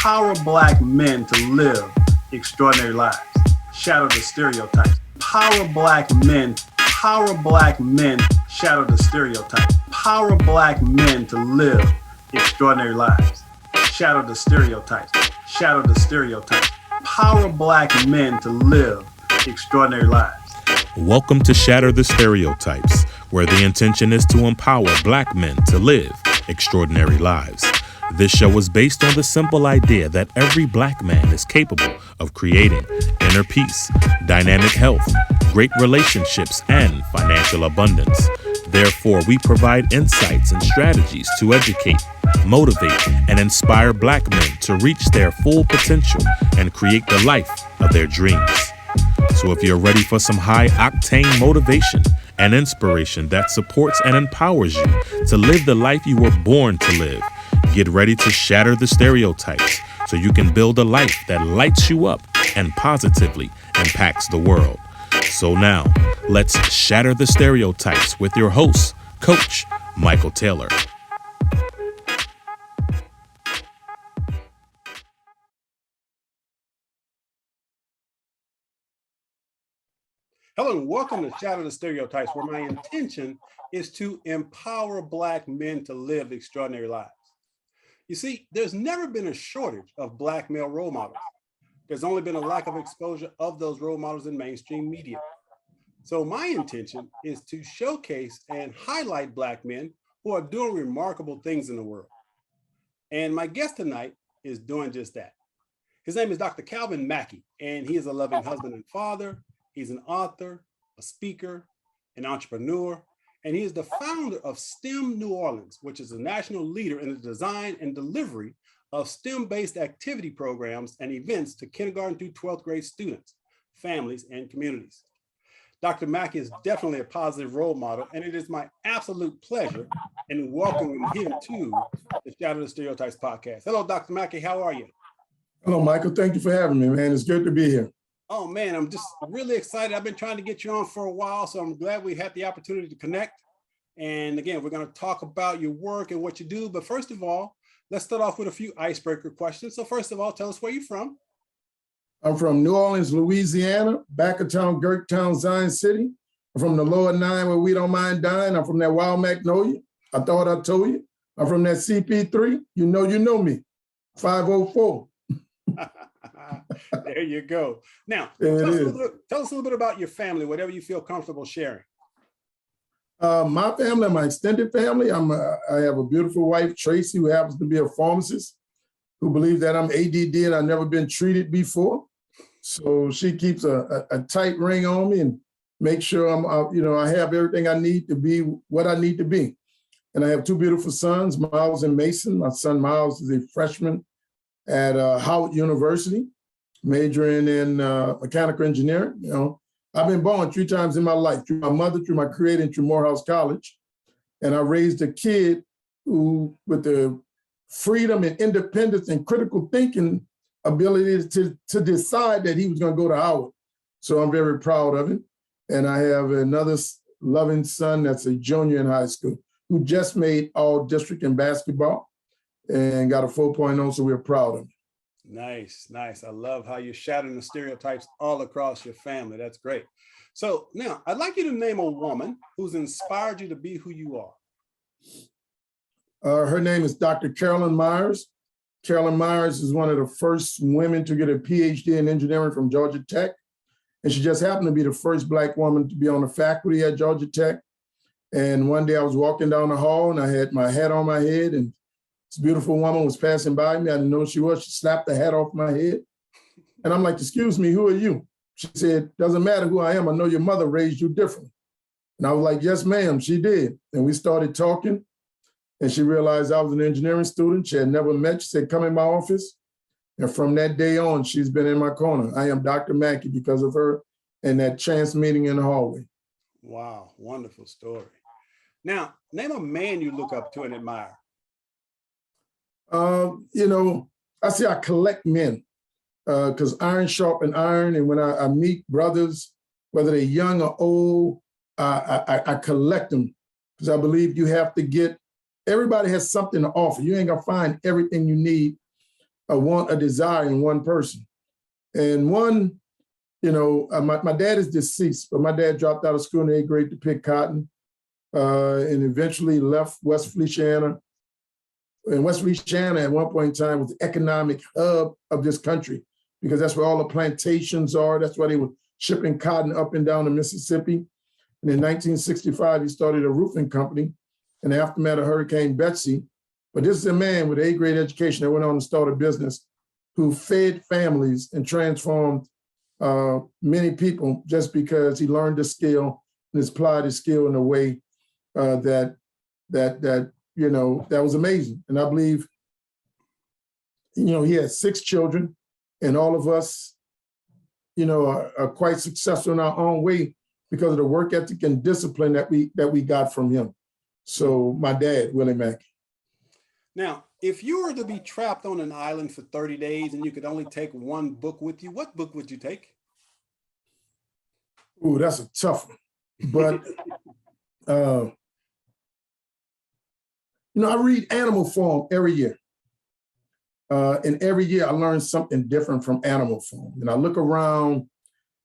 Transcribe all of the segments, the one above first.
Empower Black men to live extraordinary lives. Shatter the stereotypes. Power Black men. Power Black men. Shatter the stereotypes. Power Black men to live extraordinary lives. Shatter the stereotypes. Shatter the stereotypes. Power Black men to live extraordinary lives. Welcome to Shatter the Stereotypes, where the intention is to empower Black men to live extraordinary lives. This show is based on the simple idea that every Black man is capable of creating inner peace, dynamic health, great relationships, and financial abundance. Therefore, we provide insights and strategies to educate, motivate, and inspire Black men to reach their full potential and create the life of their dreams. So if you're ready for some high-octane motivation and inspiration that supports and empowers you to live the life you were born to live, get ready to shatter the stereotypes so you can build a life that lights you up and positively impacts the world. So now, let's shatter the stereotypes with your host, Coach Michael Taylor. Hello and welcome to Shatter the Stereotypes, where my intention is to empower Black men to live extraordinary lives. You see, there's never been a shortage of Black male role models. There's only been a lack of exposure of those role models in mainstream media. So my intention is to showcase and highlight Black men who are doing remarkable things in the world. And my guest tonight is doing just that. His name is Dr. Calvin Mackie, and he is a loving husband and father. He's an author, a speaker, an entrepreneur, and he is the founder of STEM New Orleans, which is a national leader in the design and delivery of STEM-based activity programs and events to kindergarten through 12th grade students, families, and communities. Dr. Mackie is definitely a positive role model, and it is my absolute pleasure in welcoming him to the Shatter the Stereotypes podcast. Hello, Dr. Mackie, how are you? Hello, Michael. Thank you for having me, man. It's good to be here. Oh man, I'm just really excited. I've been trying to get you on for a while, so I'm glad we had the opportunity to connect. And again, we're going to talk about your work and what you do. But first of all, let's start off with a few icebreaker questions. So first of all, tell us where you're from. I'm from New Orleans, Louisiana, back of town, Gerktown, Zion City. I'm from the lower nine where we don't mind dying. I'm from that Wild Magnolia. I thought I told you. I'm from that CP3. You know me. 504. There you go. Now, tell us a little bit about your family, whatever you feel comfortable sharing. My family, my extended family, I have a beautiful wife, Tracy, who happens to be a pharmacist, who believes that I'm ADD and I've never been treated before. So she keeps a tight ring on me and makes sure I have everything I need to be what I need to be. And I have two beautiful sons, Miles and Mason. My son Miles is a freshman at Howard University, majoring in mechanical engineering. I've been born 3 times in my life, through my mother, through my creator, and through Morehouse College. And I raised a kid who, with the freedom and independence and critical thinking ability to decide that he was going to go to Howard. So I'm very proud of him. And I have another loving son that's a junior in high school who just made all district in basketball and got a 4.0, so we're proud of him. Nice, nice. I love how you're shattering the stereotypes all across your family. That's great. So now I'd like you to name a woman who's inspired you to be who you are. Her name is Dr. Carolyn Myers. Carolyn Myers is one of the first women to get a PhD in engineering from Georgia Tech. And she just happened to be the first Black woman to be on the faculty at Georgia Tech. And one day I was walking down the hall and I had my hat on my head, and this beautiful woman was passing by me. I didn't know who she was. She slapped the hat off my head. And I'm like, excuse me, who are you? She said, doesn't matter who I am. I know your mother raised you different. And I was like, yes, ma'am, she did. And we started talking. And she realized I was an engineering student. She had never met. She said, come in my office. And from that day on, she's been in my corner. I am Dr. Mackie because of her and that chance meeting in the hallway. Wow, wonderful story. Now, name a man you look up to and admire. I say I collect men because iron sharpen iron. And when I meet brothers, whether they're young or old, I collect them because I believe you have to everybody has something to offer. You ain't gonna find everything you need a want, a desire in one person. And one, my dad is deceased, but my dad dropped out of school in the 8th grade to pick cotton, and eventually left West Feliciana. And West Feliciana at one point in time was the economic hub of this country, because that's where all the plantations are. That's why they were shipping cotton up and down the Mississippi. And in 1965, he started a roofing company in the aftermath of Hurricane Betsy. But this is a man with an 8th grade education that went on to start a business, who fed families and transformed many people just because he learned the skill and applied his skill in a way that was amazing. And I believe, he had 6 children, and all of us, are quite successful in our own way because of the work ethic and discipline that we got from him. So my dad, Willie Mackie. Now, if you were to be trapped on an island for 30 days and you could only take one book with you, what book would you take? Ooh, that's a tough one. But, I read Animal Farm every year. And every year I learn something different from Animal Farm. And I look around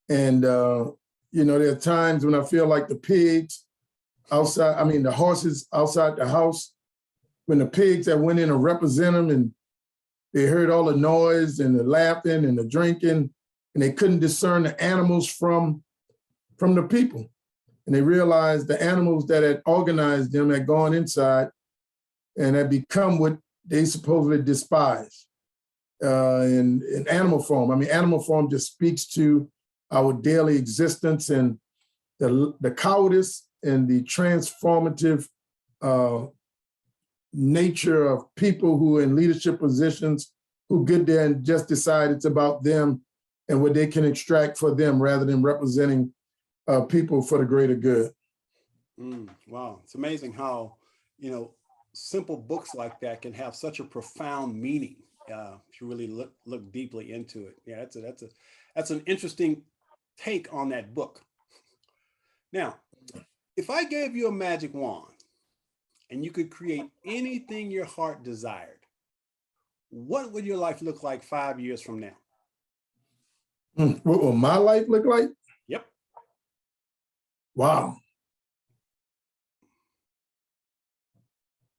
and, there are times when I feel like the pigs outside, the horses outside the house, when the pigs that went in to represent them and they heard all the noise and the laughing and the drinking, and they couldn't discern the animals from the people. And they realized the animals that had organized them had gone inside and had become what they supposedly despise. In Animal Farm, Animal Farm just speaks to our daily existence and the cowardice and the transformative nature of people who are in leadership positions, who get there and just decide it's about them and what they can extract for them rather than representing people for the greater good. Wow, it's amazing how, simple books like that can have such a profound meaning if you really look deeply into it. Yeah, that's an interesting take on that book. Now, if I gave you a magic wand and you could create anything your heart desired, what would your life look like 5 years from now? What will my life look like? Yep. Wow.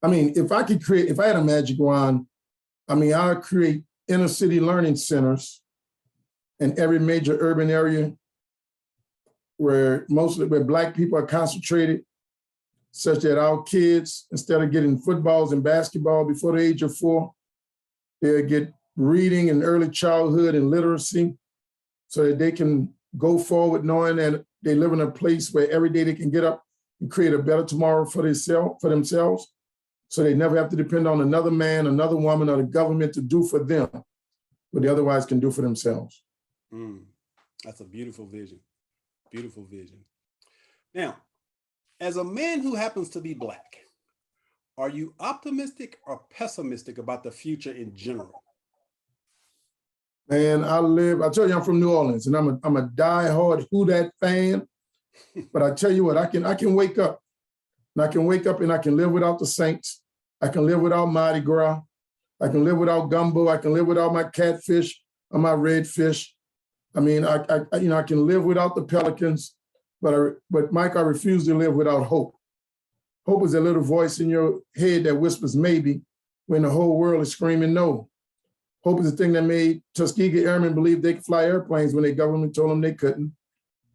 If I had a magic wand, I would create inner city learning centers in every major urban area where Black people are concentrated, such that our kids, instead of getting footballs and basketball before the age of 4, they'll get reading in early childhood and literacy, so that they can go forward knowing that they live in a place where every day they can get up and create a better tomorrow for themselves. So they never have to depend on another man, another woman, or the government to do for them what they otherwise can do for themselves. That's a beautiful vision. Beautiful vision. Now, as a man who happens to be Black, are you optimistic or pessimistic about the future in general? Man, I tell you, I'm from New Orleans, and I'm a diehard Who Dat fan. But I tell you what, I can wake up. And I can wake up and I can live without the Saints. I can live without Mardi Gras. I can live without gumbo. I can live without my catfish or my redfish. I can live without the Pelicans, but Mike, I refuse to live without hope. Hope is a little voice in your head that whispers maybe when the whole world is screaming no. Hope is the thing that made Tuskegee Airmen believe they could fly airplanes when their government told them they couldn't.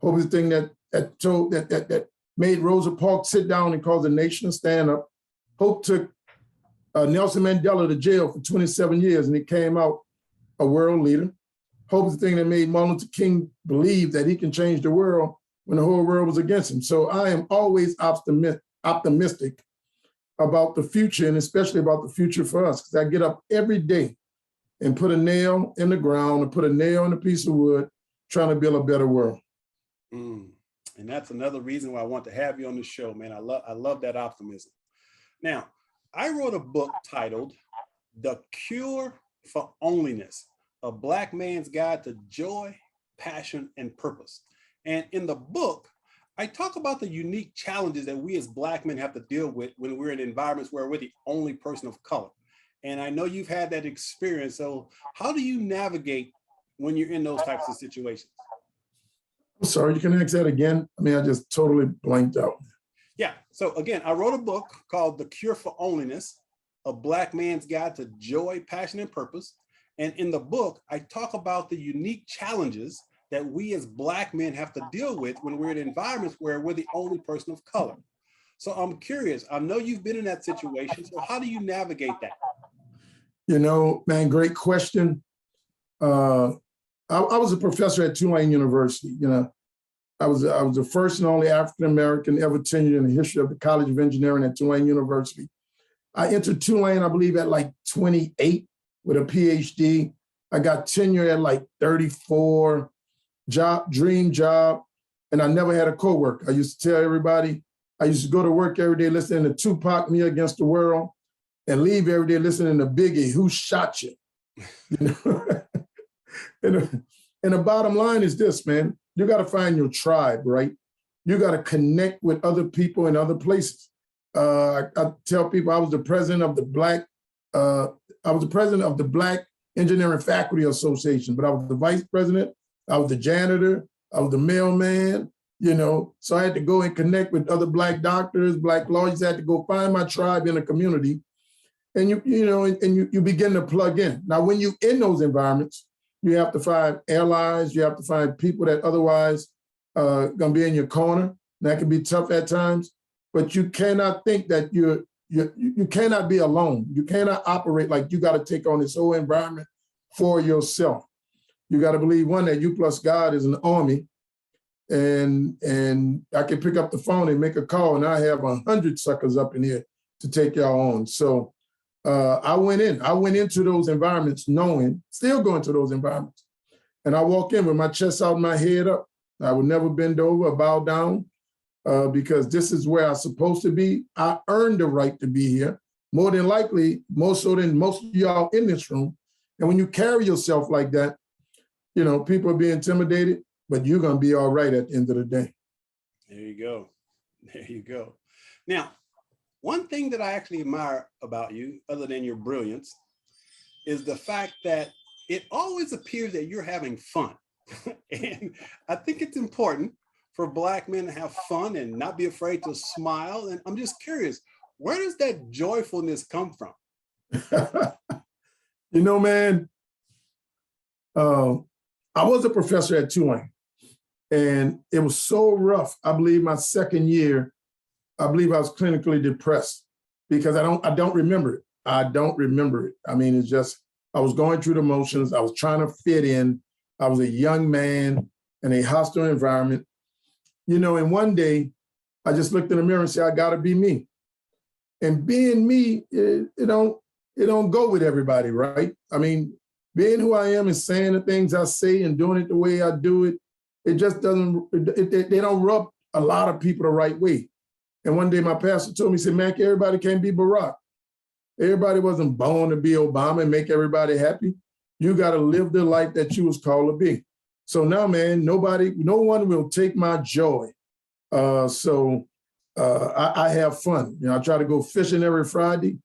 Hope is the thing that made Rosa Parks sit down and cause the nation to stand up. Hope took Nelson Mandela to jail for 27 years and he came out a world leader. Hope is the thing that made Martin Luther King believe that he can change the world when the whole world was against him. So I am always optimistic about the future, and especially about the future for us, because I get up every day and put a nail in the ground and put a nail in a piece of wood, trying to build a better world. And that's another reason why I want to have you on the show, man. I love that optimism. Now, I wrote a book titled The Cure for Onlyness, A Black Man's Guide to Joy, Passion, and Purpose. And in the book, I talk about the unique challenges that we as Black men have to deal with when we're in environments where we're the only person of color. And I know you've had that experience. So how do you navigate when you're in those types of situations? I'm sorry, you can ask that again? I mean, I just totally blanked out. Yeah. So again, I wrote a book called The Cure for Onlyness, A Black Man's Guide to Joy, Passion, and Purpose. And in the book, I talk about the unique challenges that we as Black men have to deal with when we're in environments where we're the only person of color. So I'm curious, I know you've been in that situation. So how do you navigate that? You know, man, great question. I was a professor at Tulane University. You know, I was the first and only African-American ever tenured in the history of the College of Engineering at Tulane University. I entered Tulane, I believe, at like 28 with a PhD. I got tenure at like 34, dream job, and I never had a coworker. I used to tell everybody, I used to go to work every day listening to Tupac, Me Against the World, and leave every day listening to Biggie, Who Shot You? You know? And the bottom line is this, man, you got to find your tribe, right? You got to connect with other people in other places. I tell people I was the president of the Black Engineering Faculty Association, but I was the vice president, I was the janitor, I was the mailman, you know, so I had to go and connect with other Black doctors, Black lawyers. I had to go find my tribe in a community, and you begin to plug in. Now, when you're in those environments, you have to find allies, you have to find people that otherwise gonna be in your corner. That can be tough at times, but you cannot think that you cannot be alone. You cannot operate like you got to take on this whole environment for yourself. You got to believe, one, that you plus God is an army, and I can pick up the phone and make a call, and I have 100 suckers up in here to take y'all on. So I went into those environments knowing, still going to those environments, and I walk in with my chest out, my head up. I would never bend over or bow down. Because this is where I'm supposed to be. I earned the right to be here, more than likely, more so than most of y'all in this room. And when you carry yourself like that, you know, people are being intimidated, but you're gonna be all right at the end of the day. There you go. There you go. Now, one thing that I actually admire about you, other than your brilliance, is the fact that it always appears that you're having fun. And I think it's important for Black men to have fun and not be afraid to smile. And I'm just curious, where does that joyfulness come from? You know, man, I was a professor at Tulane, and it was so rough. I believe my second year, I believe I was clinically depressed because I don't remember it. I don't remember it. I mean, it's just, I was going through the motions. I was trying to fit in. I was a young man in a hostile environment. You know, and one day I just looked in the mirror and said, I gotta be me. And being me, it don't go with everybody, right? I mean, being who I am and saying the things I say and doing it the way I do it, it just doesn't, they don't rub a lot of people the right way. And one day my pastor told me, he said, Mackie, everybody can't be Barack. Everybody wasn't born to be Obama and make everybody happy. You gotta live the life that you was called to be. So now, man, no one will take my joy. I have fun. You know, I try to go fishing every Friday.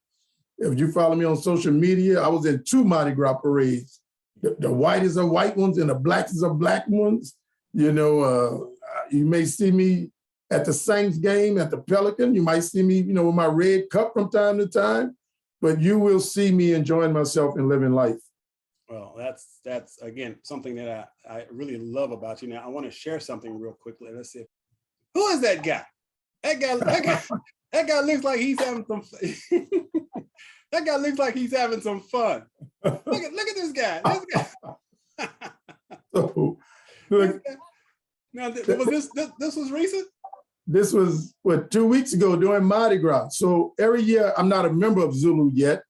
If you follow me on social media, I was in 2 Mardi Gras parades. The whitest of white ones and the blackest of black ones. You know, you may see me at the Saints game at the Pelican. You might see me, you know, with my red cup from time to time, but you will see me enjoying myself and living life. Well, that's again, something that I really love about you. Now, I want to share something real quickly. Let's see. Who is that guy? That guy looks like he's having some that guy looks like he's having some fun. Look at this guy. So, look, now, this was recent? This was, 2 weeks ago during Mardi Gras. So every year, I'm not a member of Zulu yet.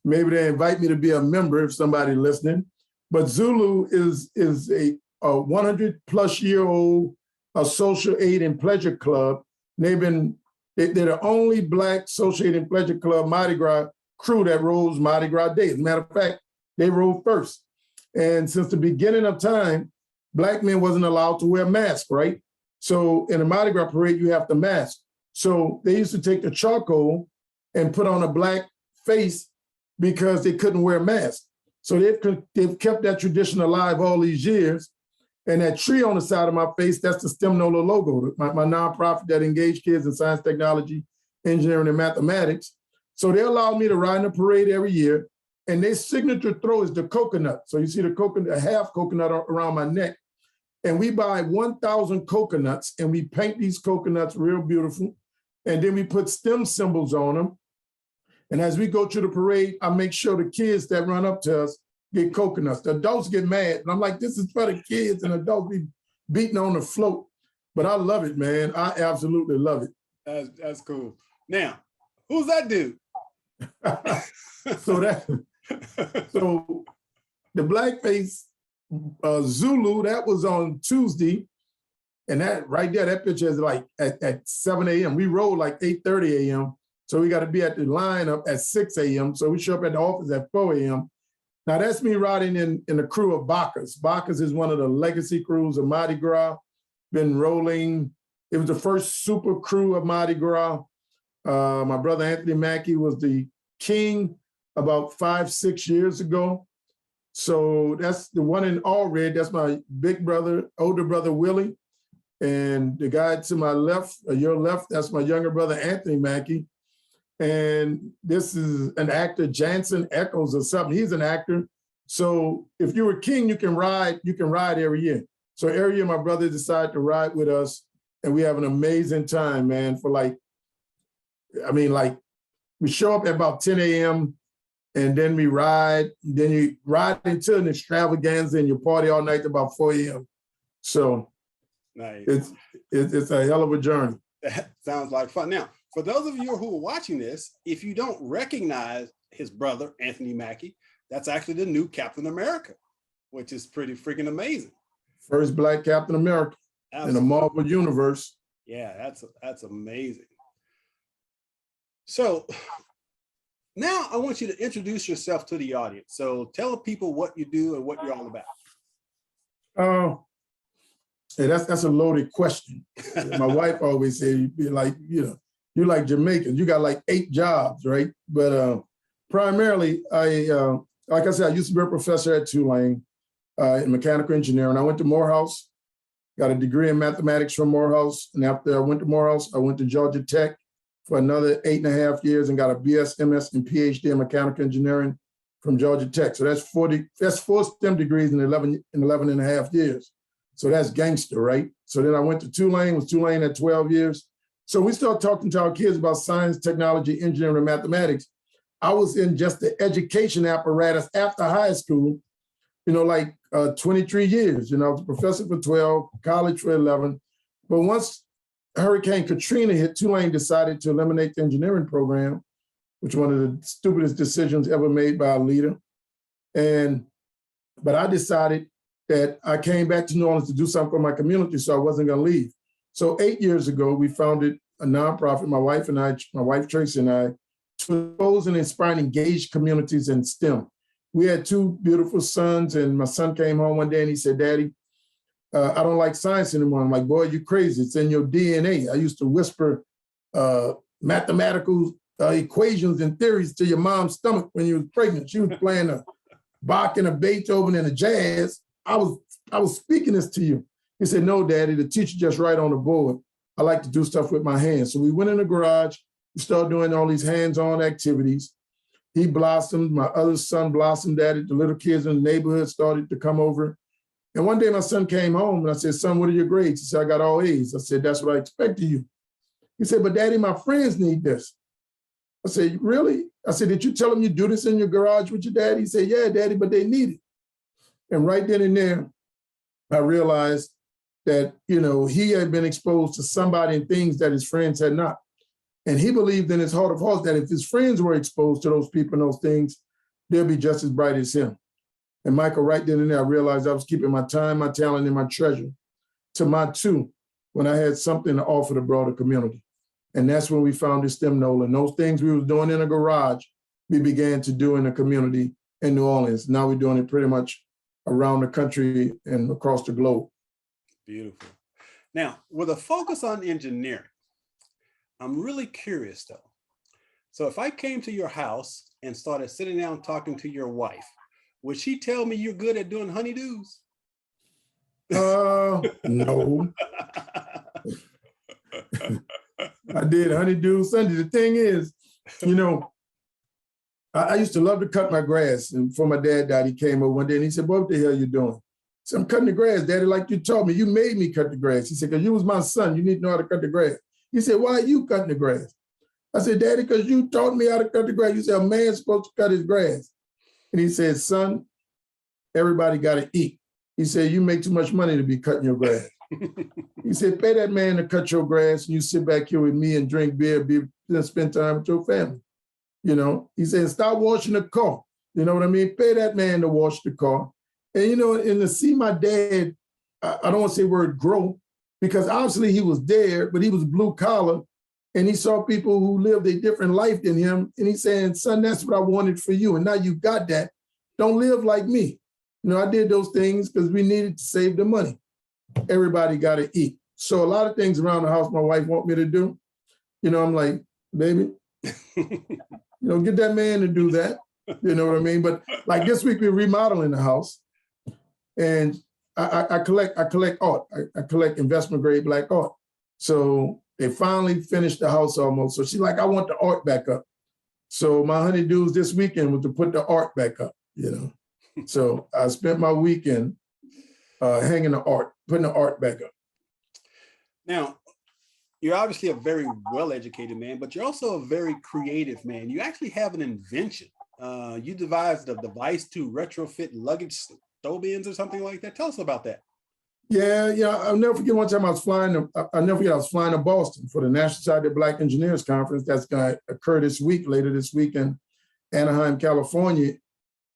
Maybe they invite me to be a member if somebody listening. But Zulu is a 100-plus-year-old social aid and pleasure club. They're the only Black social aid and pleasure club Mardi Gras crew that rolls Mardi Gras Day. As a matter of fact, they rolled first. And since the beginning of time, Black men wasn't allowed to wear masks, right? So in a Mardi Gras parade, you have to mask. So they used to take the charcoal and put on a Black face because they couldn't wear masks. So they've kept that tradition alive all these years. And that tree on the side of my face, that's the STEM NOLA logo, my nonprofit that engaged kids in science, technology, engineering, and mathematics. So they allow me to ride in a parade every year. And their signature throw is the coconut. So you see the coconut, a half coconut around my neck. And we buy 1,000 coconuts and we paint these coconuts real beautiful. And then we put STEM symbols on them. And as we go through the parade, I make sure the kids that run up to us get coconuts. The adults get mad. And I'm like, this is for the kids, and adults be beating on the float. But I love it, man. I absolutely love it. That's cool. Now, who's that dude? So the blackface Zulu, that was on Tuesday. And that right there, that picture is like at 7 a.m. We roll like 8:30 a.m. So we got to be at the lineup at 6 a.m. So we show up at the office at 4 a.m. Now that's me riding in a crew of Bacchus. Bacchus is one of the legacy crews of Mardi Gras. Been rolling. It was the first super crew of Mardi Gras. My brother Anthony Mackie was the king about 5-6 years ago. So that's the one in all red. That's my big brother, older brother Willie. And the guy to my left, or your left, that's my younger brother Anthony Mackie. And this is an actor, Jansen Echoes or something. He's an actor. So if you were king, you can ride every year. So every year my brother decided to ride with us, and we have an amazing time, man, for we show up at about 10 a.m. and then we ride, then you ride into an extravaganza and you party all night to about 4 a.m. So nice. It's a hell of a journey. That sounds like fun. Now, for those of you who are watching this, if you don't recognize his brother, Anthony Mackie, that's actually the new Captain America, which is pretty freaking amazing. First Black Captain America. Absolutely. In the Marvel Universe. Yeah, that's amazing. So now I want you to introduce yourself to the audience. So tell the people what you do and what you're all about. Hey, that's a loaded question. My wife always say, you're like Jamaicans, you got like 8 jobs, right? But primarily, like I said, I used to be a professor at Tulane in mechanical engineering. I went to Morehouse, got a degree in mathematics from Morehouse. And after I went to Morehouse, I went to Georgia Tech for another 8.5 years and got a BS, MS, and PhD in mechanical engineering from Georgia Tech. So that's 4 STEM degrees in 11 and a half years. So that's gangster, right? So then I went to Tulane, was Tulane at 12 years. So we started talking to our kids about science, technology, engineering, and mathematics. I was in just the education apparatus after high school, 23 years. I was a professor for 12, college for 11. But once Hurricane Katrina hit, Tulane decided to eliminate the engineering program, which was one of the stupidest decisions ever made by a leader. But I decided that I came back to New Orleans to do something for my community, so I wasn't going to leave. So 8 years ago, we founded a nonprofit, my wife Tracy and I, to expose and inspire and engage communities in STEM. We had 2 beautiful sons, and my son came home one day and he said, "Daddy, I don't like science anymore." I'm like, "Boy, you're crazy. It's in your DNA." I used to whisper mathematical equations and theories to your mom's stomach when you was pregnant. She was playing a Bach and a Beethoven and a jazz. I was speaking this to you. He said, "No, Daddy, the teacher just write on the board. I like to do stuff with my hands." So we went in the garage. We started doing all these hands-on activities. He blossomed. My other son blossomed at it. The little kids in the neighborhood started to come over. And one day my son came home and I said, "Son, what are your grades?" He said, "I got all A's." I said, "That's what I expect of you." He said, "But Daddy, my friends need this." I said, "Really?" I said, "Did you tell them you do this in your garage with your daddy?" He said, "Yeah, Daddy, but they need it." And right then and there, I realized that, he had been exposed to somebody and things that his friends had not. And he believed in his heart of hearts that if his friends were exposed to those people and those things, they'll be just as bright as him. And Michael, right then and there, I realized I was keeping my time, my talent, and my treasure to my 2 when I had something to offer the broader community. And that's when we founded STEM NOLA. And those things we were doing in a garage, we began to do in the community in New Orleans. Now we're doing it pretty much around the country and across the globe. Beautiful. Now, with a focus on engineering, I'm really curious though. So if I came to your house and started sitting down talking to your wife, would she tell me you're good at doing honeydews? No. I did honeydew Sunday. The thing is, you know, I used to love to cut my grass. And before my dad died, he came over one day and he said, "Boy, what the hell you doing?" I said, "I'm cutting the grass, Daddy, like you taught me. You made me cut the grass." He said, "Because you was my son. You need to know how to cut the grass." He said, "Why are you cutting the grass?" I said, "Daddy, because you taught me how to cut the grass. You said a man's supposed to cut his grass." And he said, "Son, everybody got to eat." He said, "You make too much money to be cutting your grass." He said, "Pay that man to cut your grass and you sit back here with me and drink beer, spend time with your family." You know, he said, "Stop washing the car." You know what I mean? Pay that man to wash the car. And, you know, and to see my dad, I don't want to say word grow, because obviously he was there, but he was blue collar and he saw people who lived a different life than him. And he's saying, "Son, that's what I wanted for you. And now you got that. Don't live like me." You know, I did those things because we needed to save the money. Everybody got to eat. So a lot of things around the house my wife want me to do. You know, I'm like, "Baby, you know, get that man to do that." You know what I mean? But like this week, we're remodeling the house. And I collect art. I collect investment grade Black art. So they finally finished the house almost. So she's like, "I want the art back up." So my honeydews this weekend was to put the art back up, you know. So I spent my weekend hanging the art, putting the art back up. Now, you're obviously a very well-educated man, but you're also a very creative man. You actually have an invention. You devised a device to retrofit luggage stove ends or something like that. Tell us about that. Yeah. I'll never forget one time I was flying to Boston for the National Society of Black Engineers Conference. That's going to occur later this week in Anaheim, California.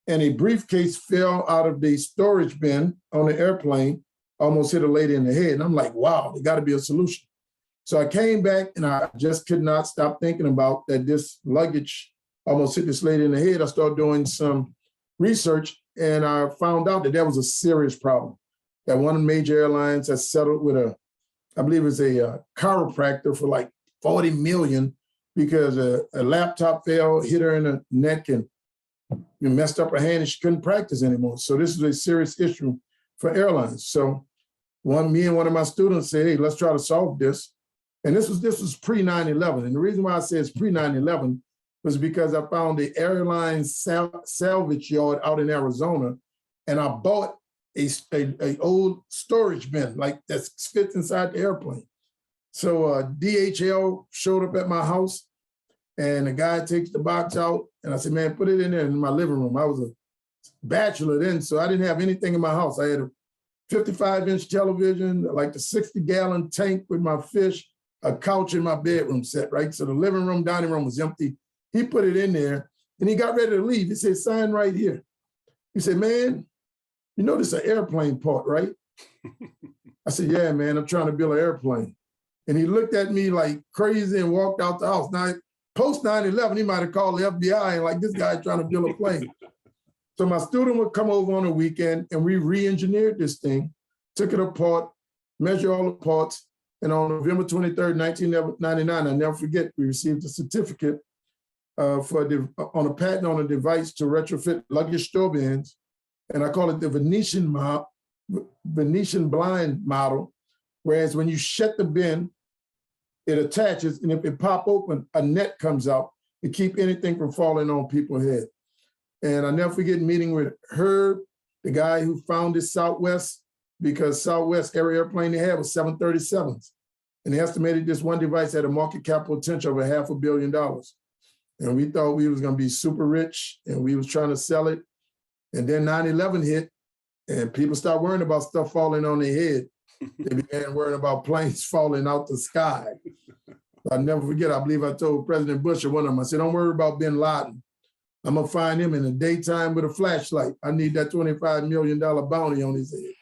And a briefcase fell out of the storage bin on the airplane, almost hit a lady in the head. And I'm like, wow, there got to be a solution. So I came back and I just could not stop thinking about that this luggage almost hit this lady in the head. I started doing some research and I found out that was a serious problem. That one of the major airlines has settled with I believe it's a chiropractor for like 40 million because a laptop fell, hit her in the neck and messed up her hand and she couldn't practice anymore. So this is a serious issue for airlines. So me and one of my students said, "Hey, let's try to solve this." And this was pre 9/11. And the reason why I say it's pre 9/11 was because I found the airline salvage yard out in Arizona, and I bought a old storage bin like that fits inside the airplane. So DHL showed up at my house, and the guy takes the box out, and I said, "Man, put it in there in my living room." I was a bachelor then, so I didn't have anything in my house. I had a 55-inch television, like the 60-gallon tank with my fish, a couch in my bedroom set, right? So the living room, dining room was empty. He put it in there and he got ready to leave. He said, "Sign right here." He said, "Man, you know this is an airplane part, right?" I said, "Yeah, man, I'm trying to build an airplane." And he looked at me like crazy and walked out the house. Now, post 9/11, he might have called the FBI and like, this guy trying to build a plane. So my student would come over on the weekend and we re-engineered this thing, took it apart, measured all the parts. And on November 23rd, 1999, I never forget, we received a certificate on a patent on a device to retrofit luggage store bins. And I call it the Venetian blind model. Whereas when you shut the bin, it attaches, and if it pop open, a net comes out to keep anything from falling on people's head. And I never forget meeting with Herb, the guy who founded Southwest, because Southwest airplane they had was 737s. And they estimated this one device had a market cap potential of $500 million. And we thought we was gonna be super rich and we was trying to sell it. And then 9/11 hit and people started worrying about stuff falling on their head. They began worrying about planes falling out the sky. I'll never forget, I believe I told President Bush or one of them, I said, "Don't worry about bin Laden. I'm gonna find him in the daytime with a flashlight. I need that $25 million bounty on his head."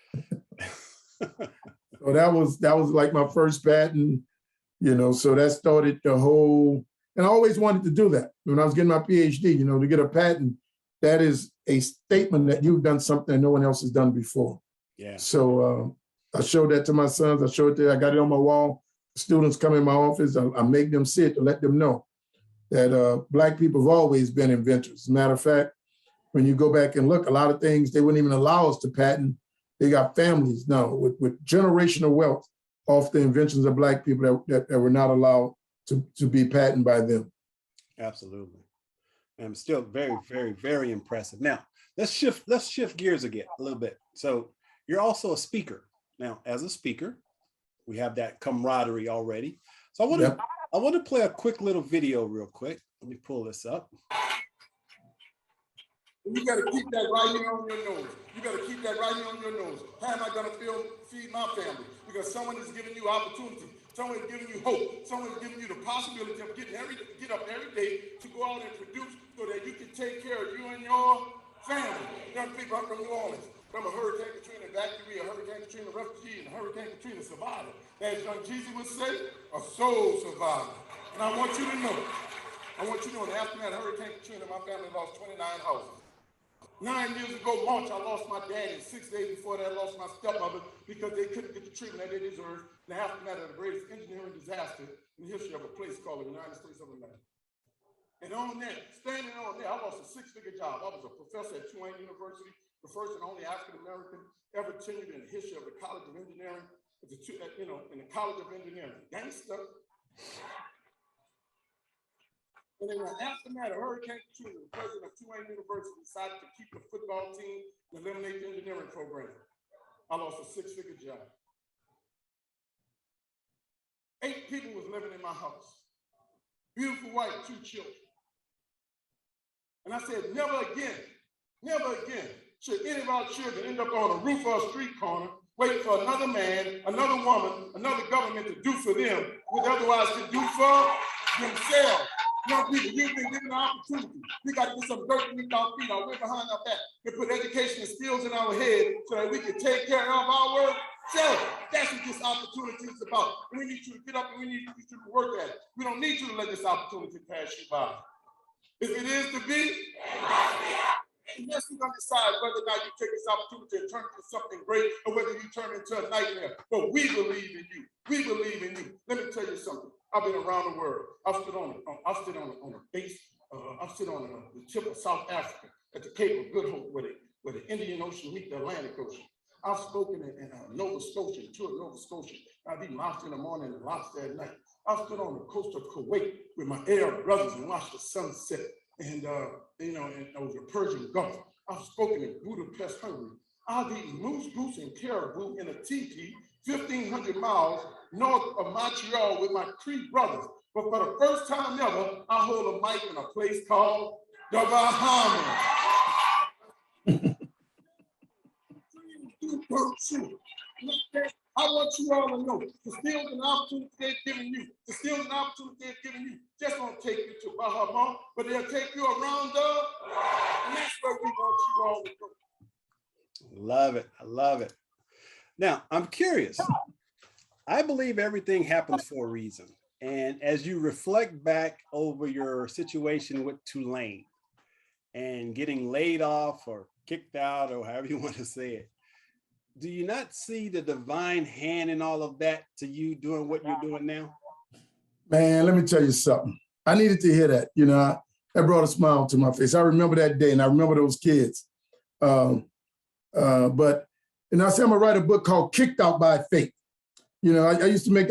So that was like my first patent, you know, so that started the whole, and I always wanted to do that. When I was getting my PhD, you know, to get a patent, that is a statement that you've done something that no one else has done before. Yeah. So I showed that to my sons. I showed it there. I got it on my wall. Students come in my office. I make them see it to let them know. that Black people have always been inventors. As a matter of fact, when you go back and look, a lot of things they wouldn't even allow us to patent. They got families now with generational wealth off the inventions of Black people that were not allowed to be patented by them. Absolutely. I'm still very, very, very impressive. Now, let's shift gears again a little bit. So you're also a speaker. Now, as a speaker, we have that camaraderie already. So I want to play a quick little video real quick. Let me pull this up. You got to keep that right here on your nose. You got to keep that right here on your nose. How am I going to feed my family? Because someone is giving you opportunity. Someone is giving you hope. Someone is giving you the possibility of get up every day to go out and produce so that you can take care of you and your family. Young people, I'm from New Orleans. From a Hurricane Katrina evacuee, a Hurricane Katrina refugee, and a Hurricane Katrina survivor. As young Jesus would say, a soul survivor. And I want you to know, after that Hurricane Katrina, my family lost 29 houses. 9 years ago, March, I lost my dad, and 6 days before that, I lost my stepmother because they couldn't get the treatment that they deserved. And after that, the greatest engineering disaster in the history of a place called the United States of America. And on that, standing on there, I lost a 6-figure job. I was a professor at Tulane University, the first and only African-American ever tenured in the history of the College of Engineering, in the College of Engineering. Gangster. And then after that, a Hurricane Katrina, the president of Tulane University decided to keep the football team and eliminate the engineering program. I lost a 6-figure job. 8 people was living in my house. Beautiful wife, 2 children. And I said, never again should any of our children end up on a roof or a street corner waiting for another man, another woman, another government to do for them what they otherwise could do for themselves. Young people, you've been given an opportunity. We got to get some dirt beneath our feet, our way behind our back, and put education and skills in our head so that we can take care of our self. That's what this opportunity is about. And we need you to get up and we need you to work at it. We don't need you to let this opportunity pass you by. If it is to be, yes, we're going to decide whether or not you take this opportunity and turn it into something great or whether you turn it into a nightmare. But we believe in you. We believe in you. Let me tell you something. I've been around the world. I've stood on a base. I've stood on the tip of South Africa at the Cape of Good Hope, where the Indian Ocean meets the Atlantic Ocean. I've spoken in Nova Scotia, toured Nova Scotia. I've eaten lobster in the morning and lobster at night. I've stood on the coast of Kuwait with my Arab brothers and watched the sunset. And over the Persian Gulf. I've spoken in Budapest, Hungary. I've eaten moose, goose, and caribou in a teepee 1,500 miles north of Montreal with my Cree brothers. But for the first time ever, I hold a mic in a place called the Bahamas. I want you all to know the skills and opportunities they've given you, just don't take you to Bahamas, but they'll take you around and that's where we want you all to go. Love it. I love it. Now, I'm curious. I believe everything happens for a reason. And as you reflect back over your situation with Tulane and getting laid off or kicked out or however you want to say it, do you not see the divine hand in all of that to you doing what you're doing now? Man, let me tell you something. I needed to hear that. That brought a smile to my face. I remember that day and I remember those kids. But I said, I'm gonna write a book called Kicked Out by Fate. I used to make,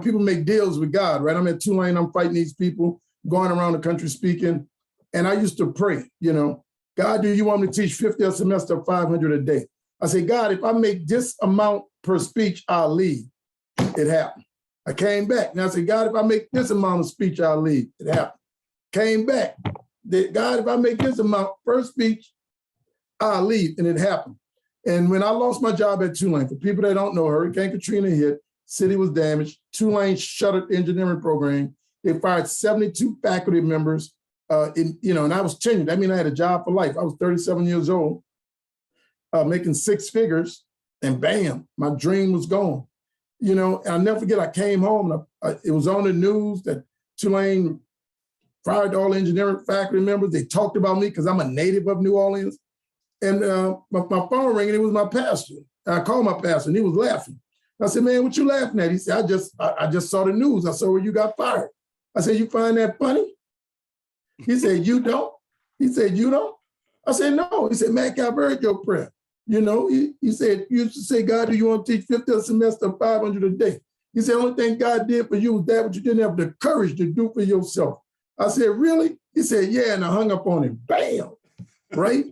people make deals with God, right? I'm at Tulane, I'm fighting these people, going around the country speaking. And I used to pray, God, do you want me to teach 50 a semester or 500 a day? I said, God, if I make this amount per speech, I'll leave. It happened. I came back. And I said, God, if I make this amount of speech, I'll leave. It happened. Came back. God, if I make this amount per speech, I'll leave. And it happened. And when I lost my job at Tulane, for people that don't know, Hurricane Katrina hit, city was damaged, Tulane shuttered the engineering program. They fired 72 faculty members, and I was tenured. I mean, I had a job for life. I was 37 years old, making 6 figures, and bam, my dream was gone. And I'll never forget, I came home, and it was on the news that Tulane fired all engineering faculty members. They talked about me because I'm a native of New Orleans. And my phone rang, and it was my pastor. I called my pastor, and he was laughing. I said, man, what you laughing at? He said, I just saw the news. I saw where you got fired. I said, you find that funny? He said, you don't? He said, you don't? I said, no. He said, Mackie, I've heard your prayer. You know, he said, you used to say, God, do you want to teach 50 semester 500 a day? He said, only thing God did for you was that what you didn't have the courage to do for yourself. I said, really? He said, yeah, and I hung up on him. Bam, right?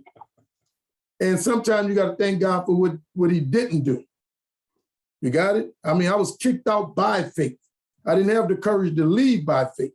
And sometimes you got to thank God for what he didn't do. You got it? I mean, I was kicked out by faith. I didn't have the courage to leave by faith.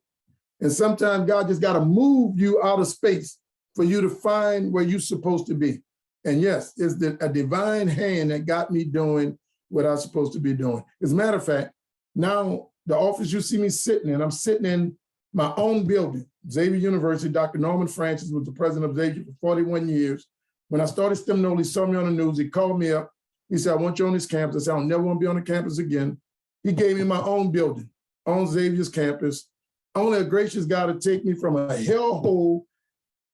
And sometimes God just got to move you out of space for you to find where you're supposed to be. And yes, it's a divine hand that got me doing what I'm supposed to be doing. As a matter of fact, now the office you see me sitting in, I'm sitting in my own building, Xavier University. Dr. Norman Francis was the president of Xavier for 41 years. When I started STEM NOLA, he saw me on the news, he called me up. He said, I want you on this campus. I said, I'll never want to be on the campus again. He gave me my own building on Xavier's campus. Only a gracious God to take me from a hellhole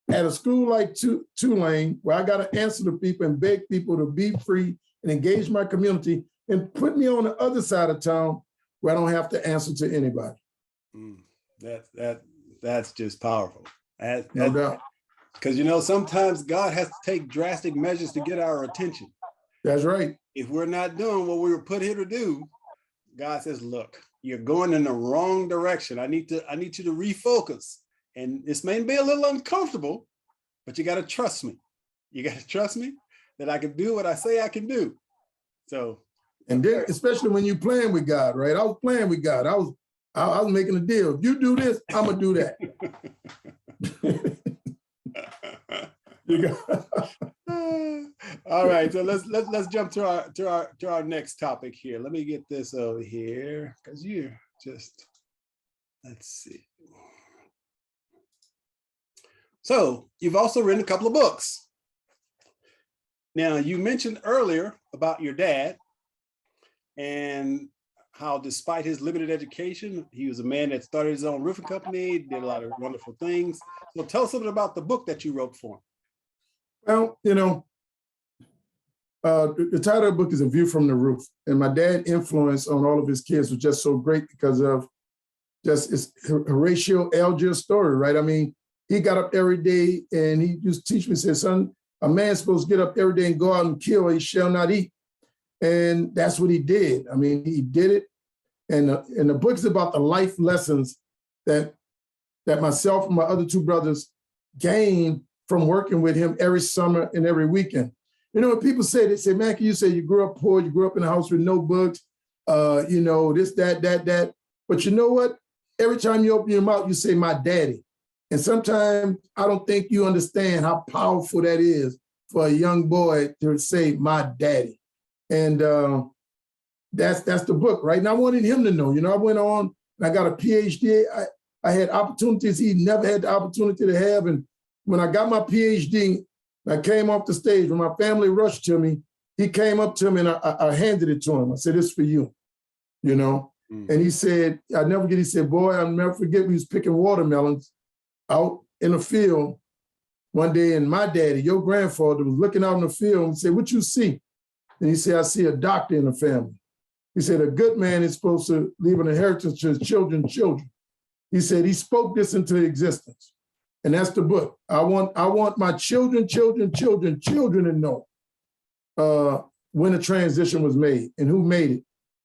at a school like Tulane, where I got to answer to people and beg people to be free and engage my community, and put me on the other side of town where I don't have to answer to anybody. That's just powerful. No doubt. Because, you know, sometimes God has to take drastic measures to get our attention. That's right. If we're not doing what we were put here to do, God says, look, you're going in the wrong direction. I need you to refocus. And this may be a little uncomfortable, but you got to trust me. You got to trust me that I can do what I say I can do. So, and then especially when you're playing with God, right? I was playing with God. I was making a deal. If you do this, I'm gonna do that. All right, so let's jump to our next topic here. Let me get this over here because you just, let's see. So you've also written a couple of books. Now, you mentioned earlier about your dad and how despite his limited education, he was a man that started his own roofing company, did a lot of wonderful things. So tell us a bit about the book that you wrote for him. Well, you know, the title of the book is A View from the Roof. And my dad's influence on all of his kids was just so great because of just his Horatio Algier story, right? I mean, he got up every day and he used to teach me, said, son, a man's supposed to get up every day and go out and kill, or he shall not eat. And that's what he did. I mean, he did it. And the book is about the life lessons that myself and my other two brothers gained from working with him every summer and every weekend. You know, when people say, they say, Mackie, you say you grew up poor, you grew up in a house with no books, you know, this, that. But you know what? Every time you open your mouth, you say, my daddy. And sometimes I don't think you understand how powerful that is for a young boy to say, my daddy. And that's the book, right? And I wanted him to know, you know, I went on and I got a PhD. I had opportunities he never had the opportunity to have. And when I got my PhD, I came off the stage. When my family rushed to me, he came up to me and I handed it to him. I said, it's for you, you know? And he said, I never forget, he said, boy, I'll never forget we was picking watermelons out in the field one day, and my daddy, your grandfather, was looking out in the field and said, what you see? And he said, I see a doctor in the family. He said, a good man is supposed to leave an inheritance to his children's children. He said, he spoke this into existence. And that's the book. I want my children to know when the transition was made and who made it,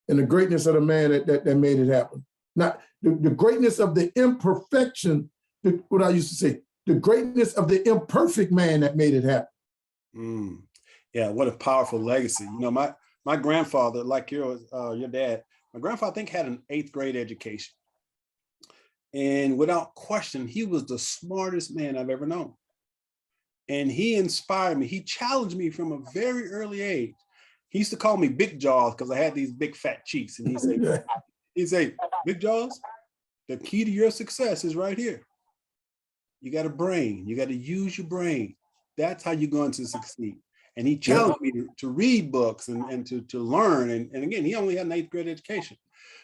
and the greatness of the man that made it happen. Not the greatness of the imperfection, what I used to say, the greatness of the imperfect man that made it happen. Yeah, what a powerful legacy. You know, my grandfather, like your dad, my grandfather, I think, had an 8th grade education. And without question, he was the smartest man I've ever known. And he inspired me. He challenged me from a very early age. He used to call me Big Jaws because I had these big fat cheeks. And he'd say, Big Jaws, the key to your success is right here. You got a brain. You got to use your brain. That's how you're going to succeed. And he challenged me to read books and to learn. And again, he only had an 8th grade education.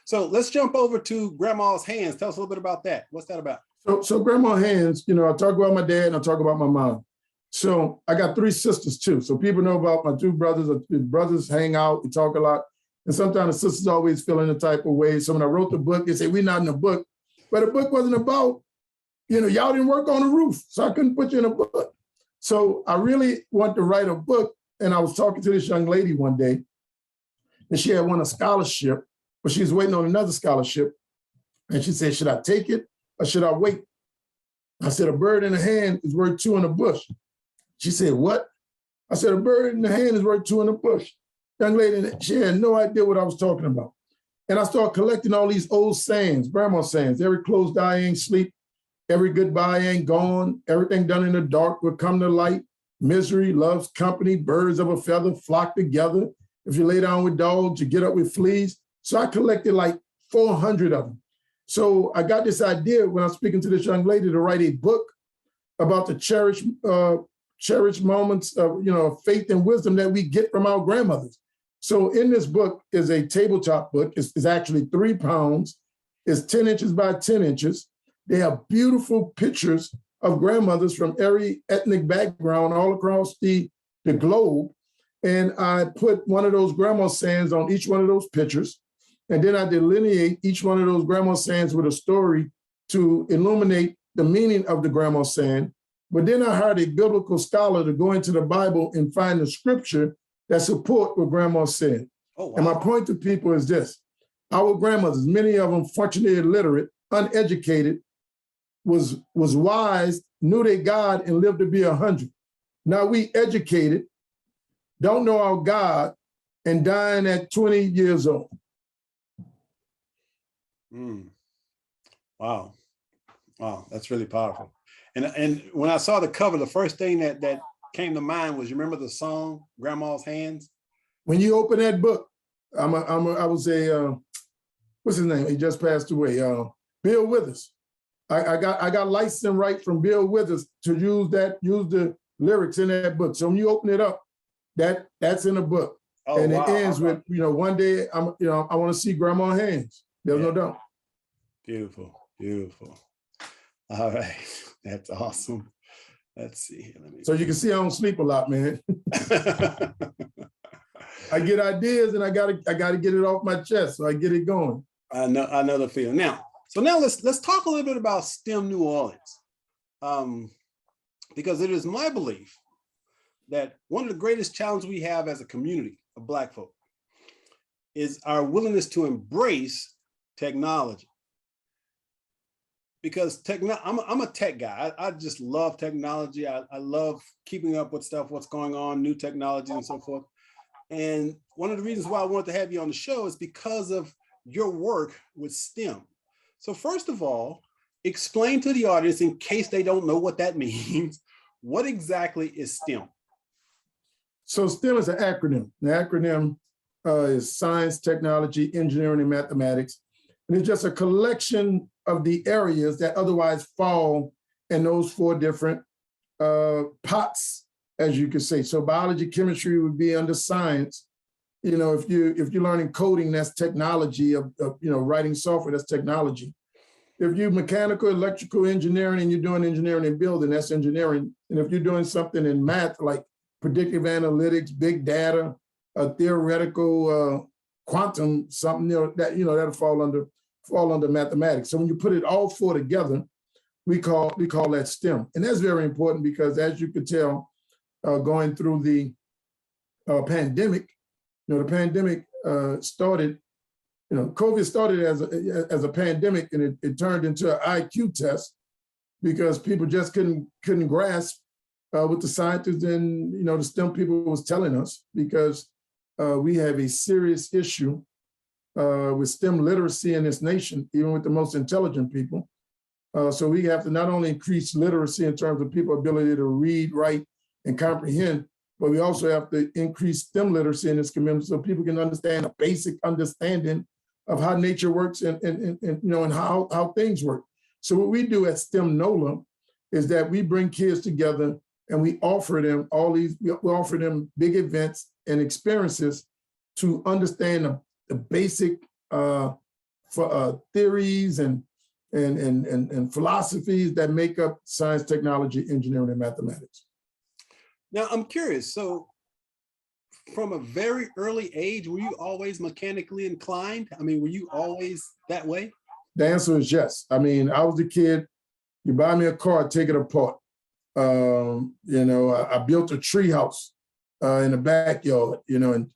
So let's jump over to Grandma's Hands. Tell us a little bit about that. What's that about? So Grandma's Hands, you know, I talk about my dad and I talk about my mom. So I got 3 sisters too. So people know about my 2 brothers. Brothers hang out, we talk a lot. And sometimes the sisters always feel in a type of way. So when I wrote the book, they say, we're not in the book. But the book wasn't about, y'all didn't work on the roof, so I couldn't put you in a book. So I really want to write a book. And I was talking to this young lady one day, and she had won a scholarship, but she was waiting on another scholarship. And she said, should I take it or should I wait? I said, a bird in the hand is worth two in the bush. She said, what? I said, a bird in the hand is worth two in the bush. Young lady, she had no idea what I was talking about. And I started collecting all these old sayings, grandma sayings. Every closed eye ain't sleep. Every goodbye ain't gone. Everything done in the dark will come to light. Misery loves company. Birds of a feather flock together. If you lay down with dogs, you get up with fleas. So I collected like 400 of them. So I got this idea when I was speaking to this young lady to write a book about the cherished moments of faith and wisdom that we get from our grandmothers. So in this book is a tabletop book. It's actually 3 pounds. It's 10 inches by 10 inches. They have beautiful pictures of grandmothers from every ethnic background all across the globe. And I put one of those grandma sayings on each one of those pictures. And then I delineate each one of those grandma sayings with a story to illuminate the meaning of the grandma saying. But then I hired a biblical scholar to go into the Bible and find the scripture that support what grandma said. Oh, wow. And my point to people is this. Our grandmothers, many of them functionally illiterate, uneducated, was wise, knew their God, and lived to be 100. Now we educated, don't know our God, and dying at 20 years old. Wow. Wow, that's really powerful. And when I saw the cover, the first thing that came to mind was, you remember the song, Grandma's Hands? When you open that book, I was what's his name? He just passed away. Bill Withers. I got licensing right from Bill Withers to use the lyrics in that book. So when you open it up, that's in the book. Oh, and wow. It ends with, one day I want to see Grandma's hands. There's no doubt. Beautiful, beautiful. All right, that's awesome. Let's see here. So you can see I don't sleep a lot, man. I get ideas and I gotta get it off my chest, so I get it going. I know the feeling. Now let's talk a little bit about STEM New Orleans, because it is my belief that one of the greatest challenges we have as a community of Black folk is our willingness to embrace technology. Because I'm a tech guy. I just love technology. I love keeping up with stuff, what's going on, new technology and so forth. And one of the reasons why I wanted to have you on the show is because of your work with STEM. So first of all, explain to the audience, in case they don't know what that means, what exactly is STEM? So STEM is an acronym. The acronym is science, technology, engineering, and mathematics. And it's just a collection of the areas that otherwise fall in those 4 different pots, as you could say. So biology, chemistry would be under science. If you're learning coding, that's technology. Of writing software, that's technology. If you're mechanical, electrical engineering, and you're doing engineering and building, that's engineering. And if you're doing something in math, like predictive analytics, big data, theoretical quantum, something that'll fall under mathematics. So when you put it all 4 together, we call that STEM. And that's very important because, as you could tell, going through the pandemic, the pandemic started, COVID started as a pandemic, and it turned into an IQ test because people just couldn't grasp what the scientists and the STEM people was telling us, because we have a serious issue with STEM literacy in this nation, even with the most intelligent people. So we have to not only increase literacy in terms of people's ability to read, write, and comprehend, but we also have to increase STEM literacy in this community so people can understand a basic understanding of how nature works and how things work. So what we do at STEM NOLA is that we bring kids together and we offer them big events and experiences to understand the basic theories and philosophies that make up science, technology, engineering, and mathematics. Now, I'm curious. So from a very early age, were you always mechanically inclined? I mean, were you always that way? The answer is yes. I mean, I was the kid You buy me a car, take it apart. I built a tree house in the backyard, and